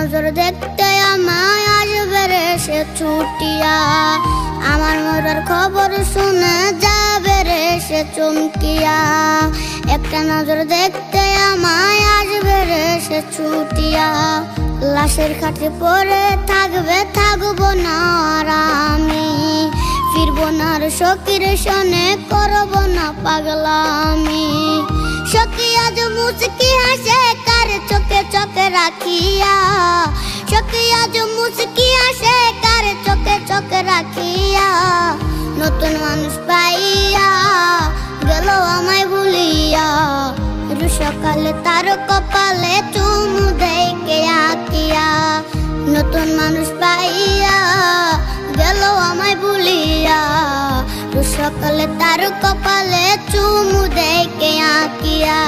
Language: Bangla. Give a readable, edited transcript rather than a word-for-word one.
নজর দেখতে আমায় আসবে রে সে ছুটিয়া, আমার মরার খবর শুনে যাবে রে সে চমকিয়া। একটা নজর দেখতে আমায় আসবে রে সে ছুটিয়া, লাশের খাটে পড়ে থাকবো না আর আমি, ফিরবো না আর সখীর সনে করবো না পাগলামি। সখী আজ মুচকি হাসে কার চোখে চোখে রাখিয়া, সখী আজ মুচকি হাসে কার চোখে চোখে রাখিয়া। নতুন মানুষ পাইয়া গেল আমায় ভুলিয়া, সকালে তার কপালে চুমু দেখে আঁকিয়া। নতুন মানুষ পাইয়া গেল আমায় ভুলিয়া, সকালে তার কপালে চুমু দেখে আঁকিয়া।